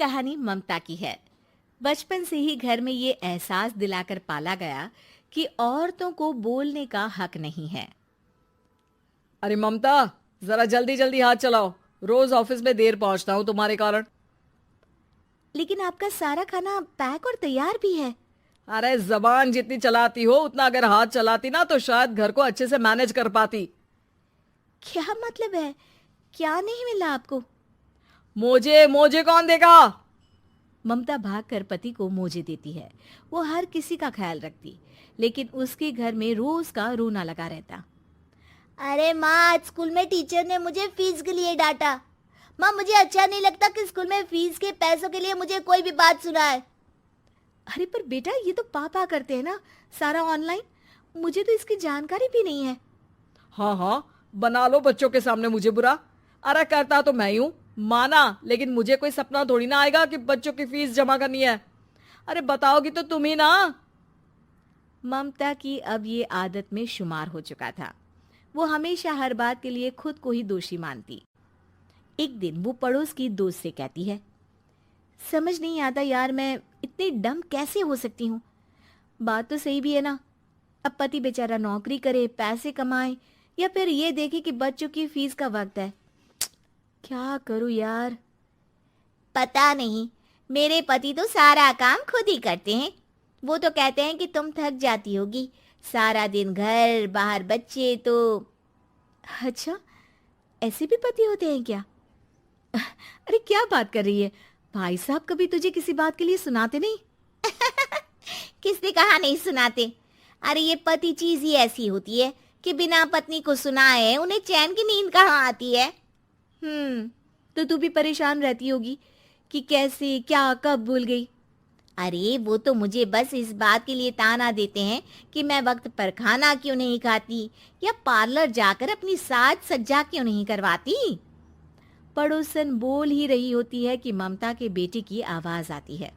कहानी ममता की है। बचपन से ही घर में ये एहसास दिलाकर पाला गया कि औरतों को बोलने का हक नहीं है। अरे ममता, जरा जल्दी जल्दी हाथ चलाओ। रोज ऑफिस में देर पहुंचता हूँ तुम्हारे कारण। लेकिन आपका सारा खाना पैक और तैयार भी है। अरे जबान जितनी चलाती हो उतना अगर हाथ चलाती ना तो शायद घर को अच्छे से मैनेज कर पाती। क्या मतलब है? क्या नहीं मिला आपको? मोजे मोजे कौन देगा? ममता भागकर पति को मोजे देती है। वो हर किसी का ख्याल रखती, लेकिन उसके घर में रोज का रोना लगा रहता। अरे माँ, आज स्कूल में टीचर ने मुझे फीस के लिए डांटा। माँ, मुझे अच्छा नहीं लगता कि स्कूल में फीस के पैसों के लिए मुझे कोई भी बात सुनाए। अरे पर बेटा, ये तो पापा करते हैं ना, सारा ऑनलाइन। मुझे तो इसकी जानकारी भी नहीं है। हाँ हाँ, बना लो बच्चों के सामने मुझे बुरा। अरे करता तो मैं ही हूँ, माना, लेकिन मुझे कोई सपना थोड़ी ना आएगा कि बच्चों की फीस जमा करनी है। अरे बताओगी तो तुम ही ना। ममता की अब ये आदत में शुमार हो चुका था। वो हमेशा हर बात के लिए खुद को ही दोषी मानती। एक दिन वो पड़ोस की दोस्त से कहती है, समझ नहीं आता यार, मैं इतनी डम कैसे हो सकती हूँ। बात तो सही भी है ना। अब पति बेचारा नौकरी करे, पैसे कमाए, या फिर ये देखे कि बच्चों की फीस का वक्त है। क्या करूँ यार। पता नहीं, मेरे पति तो सारा काम खुद ही करते हैं। वो तो कहते हैं कि तुम थक जाती होगी, सारा दिन घर बाहर बच्चे। तो अच्छा, ऐसे भी पति होते हैं क्या? अरे क्या बात कर रही है? भाई साहब कभी तुझे किसी बात के लिए सुनाते नहीं? किसने कहा नहीं सुनाते? अरे ये पति चीज ही ऐसी होती है कि बिना पत्नी को सुनाए उन्हें चैन की नींद कहाँ आती है। तो तू भी परेशान रहती होगी कि कैसे, क्या, कब भूल गई। अरे वो तो मुझे बस इस बात के लिए ताना देते हैं कि मैं वक्त पर खाना क्यों नहीं खाती या पार्लर जाकर अपनी साज सज्जा क्यों नहीं करवाती। पड़ोसन बोल ही रही होती है कि ममता के बेटे की आवाज आती है।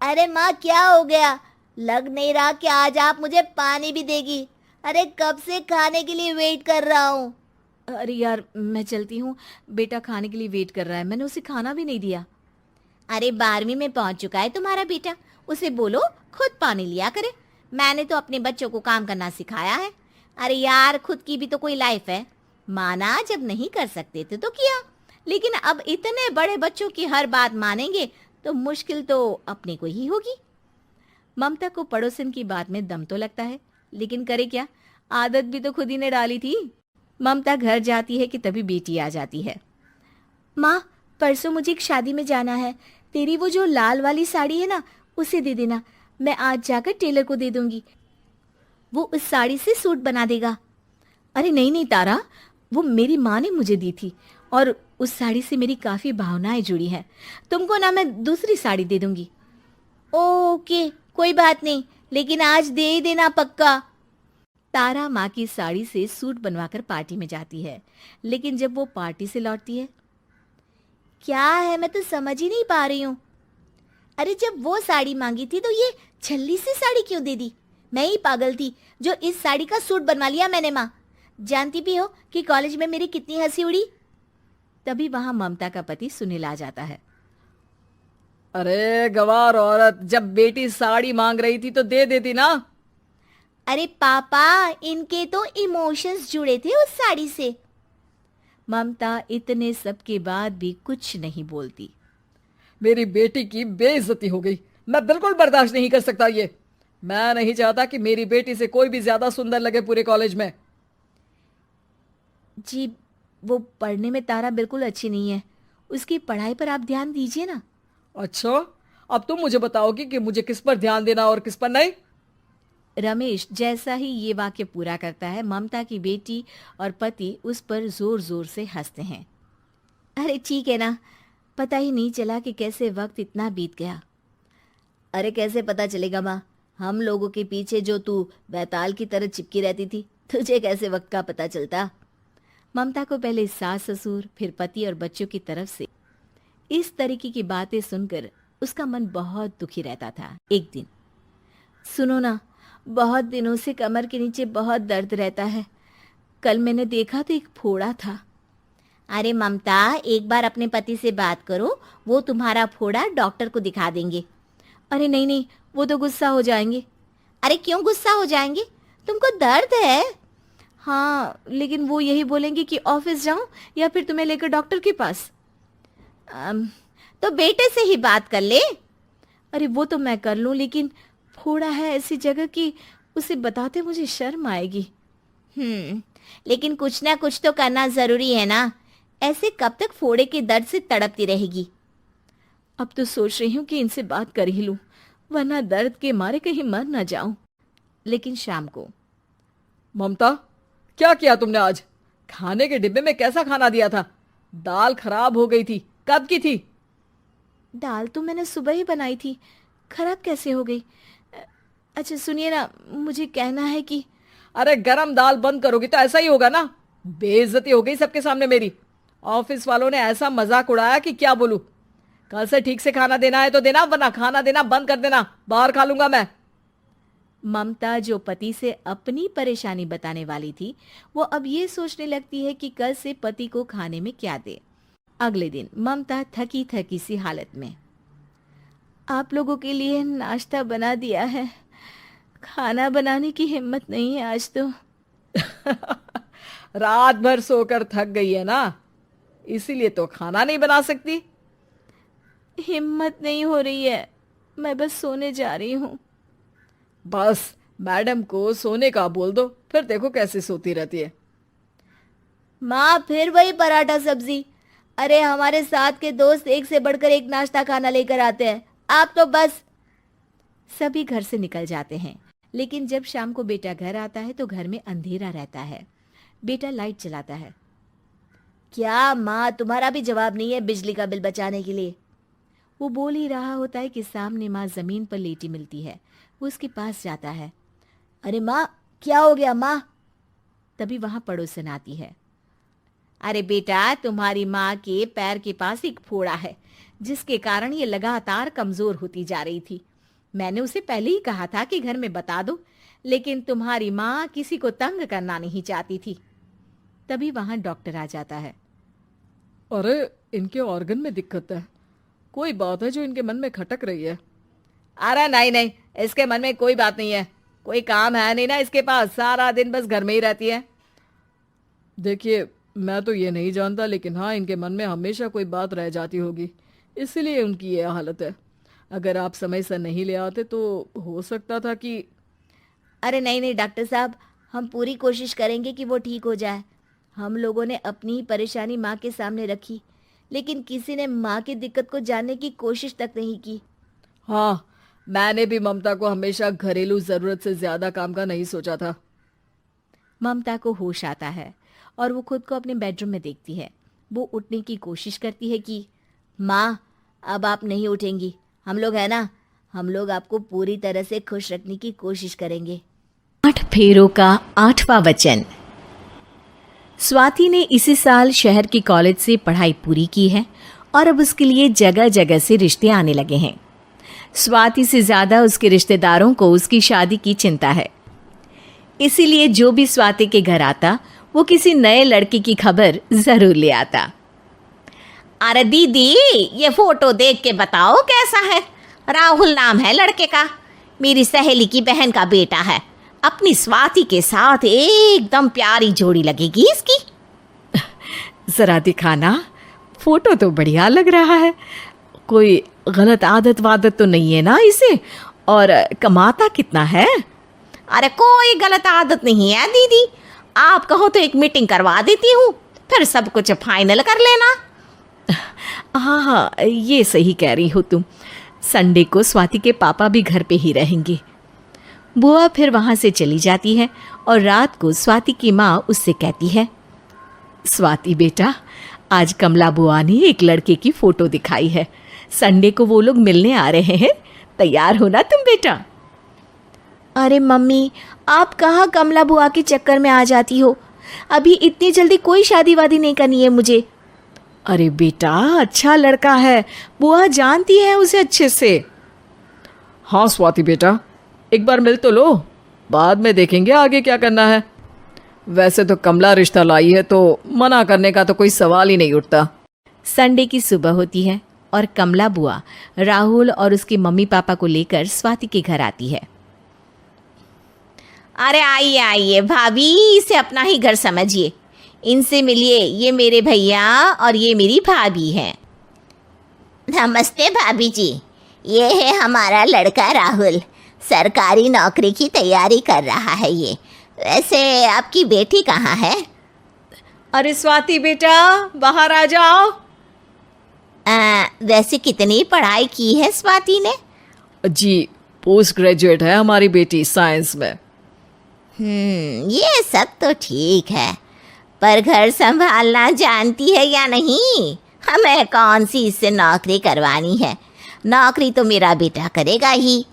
अरे माँ, क्या हो गया? लग नहीं रहा कि आज आप मुझे पानी भी देगी। अरे कब से खाने के लिए वेट कर रहा हूँ। अरे यार, मैं चलती हूँ। बेटा खाने के लिए वेट कर रहा है, मैंने उसे खाना भी नहीं दिया। अरे 12वीं में पहुंच चुका है तुम्हारा बेटा, उसे बोलो खुद पानी लिया करे। मैंने तो अपने बच्चों को काम करना सिखाया है। अरे यार, खुद की भी तो कोई लाइफ है। माना जब नहीं कर सकते थे तो किया, लेकिन अब इतने बड़े बच्चों की हर बात मानेंगे तो मुश्किल तो अपने को ही होगी। ममता को पड़ोसन की बात में दम तो लगता है, लेकिन करे क्या, आदत भी तो खुद ही ने डाली थी। ममता घर जाती है कि तभी बेटी आ जाती है। माँ, परसों मुझे एक शादी में जाना है। तेरी वो जो लाल वाली साड़ी है ना, उसे दे देना। मैं आज जाकर टेलर को दे दूंगी, वो उस साड़ी से सूट बना देगा। अरे नहीं नहीं तारा, वो मेरी माँ ने मुझे दी थी और उस साड़ी से मेरी काफी भावनाएं जुड़ी हैं। तुमको ना मैं दूसरी साड़ी दे दूंगी। ओके, कोई बात नहीं, लेकिन आज दे ही देना पक्का। तारा माँ की साड़ी से सूट बनवाकर पार्टी में जाती है, लेकिन जब वो पार्टी से लौटती है, क्या है, मैं तो समझ ही नहीं पा रही हूँ। अरे जब वो साड़ी मांगी थी तो ये छल्ली सी साड़ी क्यों दे दी? मैं ही पागल थी जो इस साड़ी का सूट बनवा लिया मैंने। माँ, जानती भी हो कि कॉलेज में मेरी कितनी हंसी उड़ी। तभी वहां ममता का पति सुनील आ जाता है। अरे गवार औरत, जब बेटी साड़ी मांग रही थी तो दे देती ना। अरे पापा, इनके तो इमोशंस जुड़े थे उस साड़ी से। ममता इतने सब के बाद भी कुछ नहीं बोलती। मेरी बेटी की बेइज्जती हो गई, मैं बिल्कुल बर्दाश्त नहीं कर सकता ये। मैं नहीं चाहता कि मेरी बेटी से कोई भी ज्यादा सुंदर लगे पूरे कॉलेज में। जी, वो पढ़ने में तारा बिल्कुल अच्छी नहीं है, उसकी पढ़ाई पर आप ध्यान दीजिए ना। अच्छा, अब तुम मुझे बताओगी कि मुझे किस पर ध्यान देना और किस पर नहीं। रमेश जैसा ही ये वाक्य पूरा करता है, ममता की बेटी और पति उस पर जोर जोर से हंसते हैं। अरे ठीक है ना, पता ही नहीं चला कि कैसे वक्त इतना बीत गया। अरे कैसे पता चलेगा माँ, हम लोगों के पीछे जो तू बैताल की तरह चिपकी रहती थी, तुझे कैसे वक्त का पता चलता। ममता को पहले सास ससुर, फिर पति और बच्चों की तरफ से इस तरीके की बातें सुनकर उसका मन बहुत दुखी रहता था। एक दिन, सुनो ना, बहुत दिनों से कमर के नीचे बहुत दर्द रहता है। कल मैंने देखा तो एक फोड़ा था। अरे ममता, एक बार अपने पति से बात करो, वो तुम्हारा फोड़ा डॉक्टर को दिखा देंगे। अरे नहीं नहीं, वो तो गुस्सा हो जाएंगे। अरे क्यों गुस्सा हो जाएंगे? तुमको दर्द है? हाँ, लेकिन वो यही बोलेंगे कि ऑफिस जाऊं या फिर तुम्हें लेकर डॉक्टर के पास। तो बेटे से ही बात कर ले। अरे वो तो मैं कर लूं, लेकिन फोड़ा है ऐसी जगह कि उसे बताते मुझे शर्म आएगी। लेकिन कुछ ना कुछ तो करना जरूरी है ना, ऐसे कब तक फोड़े के दर्द से तड़पती रहेगी? अब तो सोच रही हूँ कि इनसे बात कर ही लूं, वरना दर्द के मारे कहीं मर ना जाऊं। लेकिन शाम को, ममता, क्या किया तुमने आज? खाने के डिब्बे में कैसा खाना दिया था? दाल खराब हो गई थी। कब की थी? दाल तो मैंने सुबह ही बनाई थी, खराब कैसे हो गई? अच्छा सुनिए ना, मुझे कहना है कि अरे गरम दाल बंद करोगी तो ऐसा ही होगा ना। बेइज्जती हो गई सबके सामने मेरी। ऑफिस वालों ने ऐसा मजाक उड़ाया कि क्या बोलूं। कल से ठीक से खाना देना है तो देना, वरना खाना देना बंद कर देना। बाहर खा लूंगा मैं। ममता, जो पति से अपनी परेशानी बताने वाली थी, वो अब ये सोचने लगती है कि कल से पति को खाने में क्या दे। अगले दिन ममता थकी थकी सी हालत में, आप लोगों के लिए नाश्ता बना दिया है, खाना बनाने की हिम्मत नहीं है आज तो। रात भर सोकर थक गई है ना, इसीलिए तो खाना नहीं बना सकती। हिम्मत नहीं हो रही है, मैं बस सोने जा रही हूँ। बस मैडम को सोने का बोल दो, फिर देखो कैसे सोती रहती है। माँ, फिर वही पराठा सब्जी। अरे हमारे साथ के दोस्त एक से बढ़कर एक नाश्ता खाना लेकर आते हैं, आप तो बस। सभी घर से निकल जाते हैं, लेकिन जब शाम को बेटा घर आता है तो घर में अंधेरा रहता है। बेटा लाइट जलाता है। क्या माँ, तुम्हारा भी जवाब नहीं है बिजली का बिल बचाने के लिए? वो बोल ही रहा होता है कि सामने माँ जमीन पर लेटी मिलती है। वो उसके पास जाता है। अरे माँ, क्या हो गया माँ? तभी वहां पड़ोसन आती है। अरे बेटा, तुम्हारी माँ के पैर के पास एक फोड़ा है, जिसके कारण ये लगातार कमजोर होती जा रही थी। मैंने उसे पहले ही कहा था कि घर में बता दो, लेकिन तुम्हारी माँ किसी को तंग करना नहीं चाहती थी। तभी वहां डॉक्टर आ जाता है। अरे इनके ऑर्गन में दिक्कत है, कोई बात है जो इनके मन में खटक रही है। अरे नहीं नहीं, इसके मन में कोई बात नहीं है, कोई काम है नहीं ना इसके पास, सारा दिन बस घर में ही रहती है। देखिए, मैं तो ये नहीं जानता, लेकिन हाँ, इनके मन में हमेशा कोई बात रह जाती होगी, इसीलिए उनकी ये हालत है। अगर आप समय से नहीं ले आते तो हो सकता था कि। अरे नहीं नहीं डॉक्टर साहब, हम पूरी कोशिश करेंगे कि वो ठीक हो जाए। हम लोगों ने अपनी ही परेशानी माँ के सामने रखी, लेकिन किसी ने माँ की दिक्कत को जानने की कोशिश तक नहीं की। हाँ, मैंने भी ममता को हमेशा घरेलू जरूरत से ज्यादा काम का नहीं सोचा था। ममता को होश आता है और वो खुद को अपने बेडरूम में देखती है। वो उठने की कोशिश करती है कि माँ, अब आप नहीं उठेंगी, हम लोग है ना, हम लोग आपको पूरी तरह से खुश रखने की कोशिश करेंगे। 8 फेरों का 8वां वचन। स्वाति ने इसी साल शहर की कॉलेज से पढ़ाई पूरी की है और अब उसके लिए जगह जगह से रिश्ते आने लगे हैं। स्वाति से ज़्यादा उसके रिश्तेदारों को उसकी शादी की चिंता है, इसीलिए जो भी स्वाति के घर आता वो किसी नए लड़के की खबर ज़रूर ले आता। अरे दीदी, ये फोटो देख के बताओ कैसा है। राहुल नाम है लड़के का, मेरी सहेली की बहन का बेटा है। अपनी स्वाति के साथ एकदम प्यारी जोड़ी लगेगी इसकी। ज़रा दिखाना, फोटो तो बढ़िया लग रहा है। कोई गलत आदत वादत तो नहीं है ना इसे? और कमाता कितना है? अरे कोई गलत आदत नहीं है दीदी, आप कहो तो एक मीटिंग करवा देती हूँ, फिर सब कुछ फाइनल कर लेना। हाँ हाँ, ये सही कह रही हो तुम। संडे को स्वाति के पापा भी घर पे ही रहेंगे। बुआ फिर वहाँ से चली जाती है और रात को स्वाति की माँ उससे कहती है, स्वाति बेटा, आज कमला बुआ ने एक लड़के की फ़ोटो दिखाई है। संडे को वो लोग मिलने आ रहे हैं, तैयार हो ना तुम बेटा। अरे मम्मी, आप कहाँ कमला बुआ के चक्कर में आ जाती हो? अभी इतनी जल्दी कोई शादी वादी नहीं करनी है मुझे। अरे बेटा, अच्छा लड़का है, बुआ जानती है उसे अच्छे से। हाँ स्वाति बेटा, एक बार मिल तो लो, बाद में देखेंगे आगे क्या करना है। वैसे तो कमला रिश्ता लाई है तो मना करने का तो कोई सवाल ही नहीं उठता। संडे की सुबह होती है और कमला बुआ राहुल और उसके मम्मी पापा को लेकर स्वाति के घर आती है। अरे आइए आइए भाभी, इसे अपना ही घर समझिए। इनसे मिलिए, ये मेरे भैया और ये मेरी भाभी हैं। नमस्ते भाभी जी, ये है हमारा लड़का राहुल, सरकारी नौकरी की तैयारी कर रहा है ये। वैसे आपकी बेटी कहाँ है? अरे स्वाति बेटा, बाहर आ जाओ। वैसे कितनी पढ़ाई की है स्वाति ने? जी, पोस्ट ग्रेजुएट है हमारी बेटी साइंस में। ये सब तो ठीक है, पर घर संभालना जानती है या नहीं? हमें कौन सी इससे नौकरी करवानी है? नौकरी तो मेरा बेटा करेगा ही।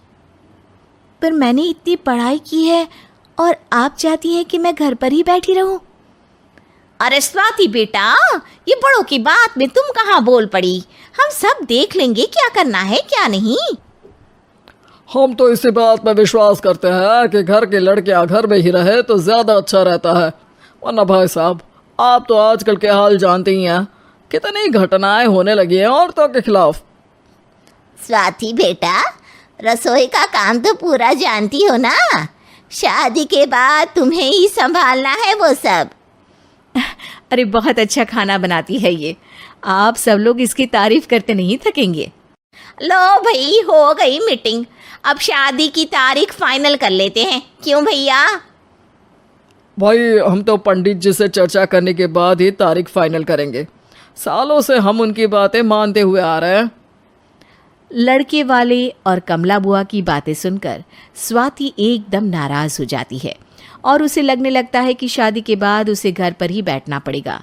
पर मैंने इतनी पढ़ाई की है और आप चाहती हैं कि मैं घर पर ही बैठी रहूं? अरे स्वाति बेटा, ये बड़ों की बात में तुम कहाँ बोल पड़ी? हम सब देख लेंगे क्या करना है क्या नहीं। हम तो इसी बात में विश्वास करते हैं कि घर के लड़कियां घर में ही रहे तो ज़्यादा अच्छा रहता है। वरना भाई साहब, आप तो आजकल के हाल जानते ही हैं, कितनी घटनाएं होने लगी हैं औरतों के खिलाफ। स्वाति बेटा, रसोई का काम तो पूरा जानती हो ना? शादी के बाद तुम्हें ही संभालना है वो सब। अरे बहुत अच्छा खाना बनाती है ये, आप सब लोग इसकी तारीफ करते नहीं थकेंगे। लो भाई, हो गई मीटिंग, अब शादी की तारीख फाइनल कर लेते हैं। क्यों भैया? भाई, हम तो पंडित जी से चर्चा करने के बाद ही तारीख फाइनल करेंगे। सालों से हम उनकी बातें मानते हुए आ रहे हैं। लड़के वाले और कमला बुआ की बातें सुनकर स्वाति एकदम नाराज हो जाती है और उसे लगने लगता है कि शादी के बाद उसे घर पर ही बैठना पड़ेगा।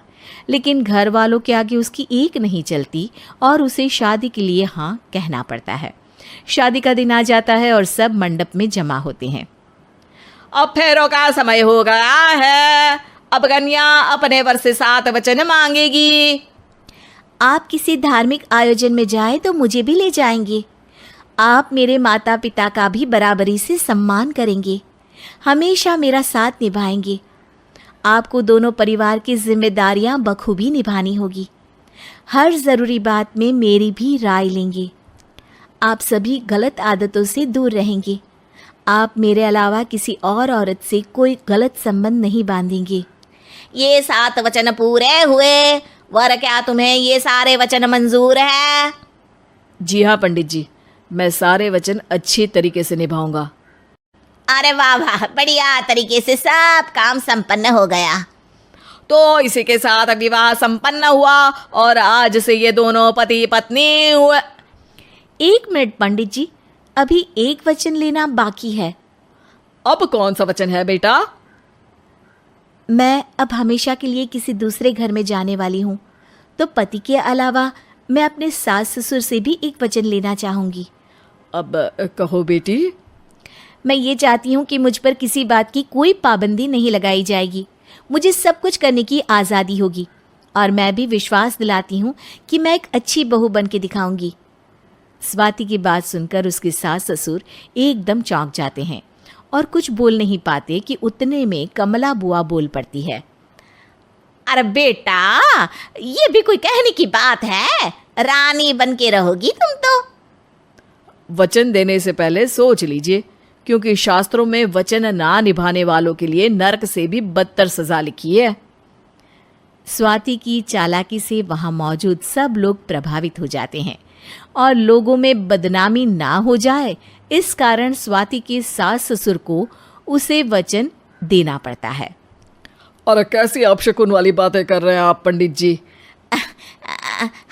लेकिन घर वालों के आगे उसकी एक नहीं चलती और उसे शादी के लिए हाँ कहना पड़ता है। शादी का दिन आ जाता है और सब मंडप में जमा होते हैं। अब फेरों का समय हो गया है। अब कन्या अपने वर से 7 वचन मांगेगी। आप किसी धार्मिक आयोजन में जाए तो मुझे भी ले जाएंगे। आप मेरे माता पिता का भी बराबरी से सम्मान करेंगे, हमेशा मेरा साथ निभाएंगे। आपको दोनों परिवार की जिम्मेदारियां बखूबी निभानी होगी। हर ज़रूरी बात में मेरी भी राय लेंगे। आप सभी गलत आदतों से दूर रहेंगे। आप मेरे अलावा किसी और औरत से कोई गलत संबंध नहीं बांधेंगे। ये 7 वचन पूरे हुए, वर क्या तुम्हें ये सारे वचन मंजूर है? जी हाँ पंडित जी, मैं सारे वचन अच्छी तरीके से निभाऊंगा। अरे वाह वाह, बढ़िया तरीके से सब काम संपन्न हो गया। तो इसी के साथ विवाह संपन्न हुआ और आज से ये दोनों पति पत्नी हुए। 1 मिनट पंडित जी, अभी एक वचन लेना बाकी है। अब कौन सा वचन है बेटा? मैं अब हमेशा के लिए किसी दूसरे घर में जाने वाली हूँ, तो पति के अलावा मैं अपने सास ससुर से भी एक वचन लेना चाहूँगी। अब कहो बेटी। मैं ये चाहती हूँ कि मुझ पर किसी बात की कोई पाबंदी नहीं लगाई जाएगी। मुझे सब कुछ करने की आज़ादी होगी और मैं भी विश्वास दिलाती हूँ कि मैं एक अच्छी बहू बन के दिखाऊंगी। स्वाति की बात सुनकर उसके सास ससुर एकदम चौंक जाते हैं और कुछ बोल नहीं पाते कि उतने में कमला बुआ बोल पड़ती है। अरे बेटा, ये भी कोई कहने की बात है? रानी बन के रहोगी तुम तो। वचन देने से पहले सोच लीजिए, क्योंकि शास्त्रों में वचन ना निभाने वालों के लिए नरक से भी बदतर सजा लिखी है। स्वाति की चालाकी से वहां मौजूद सब लोग प्रभावित हो जाते हैं और लोगों में बदनामी ना हो जाए, इस कारण स्वाति के सास ससुर को उसे वचन देना पड़ता है। और कैसी अपशकुन वाली बातें कर रहे हैं आप पंडित जी?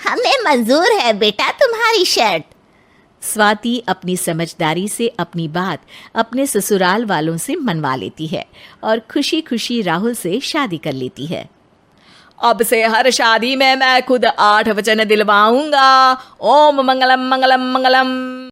हमें मंजूर है बेटा तुम्हारी शर्त। स्वाति अपनी समझदारी से अपनी बात अपने ससुराल वालों से मनवा लेती है और खुशी खुशी राहुल से शादी कर लेती है। अब से हर शादी में मैं खुद 8 वचन दिलवाऊंगा। ओम मंगलम मंगलम मंगलम।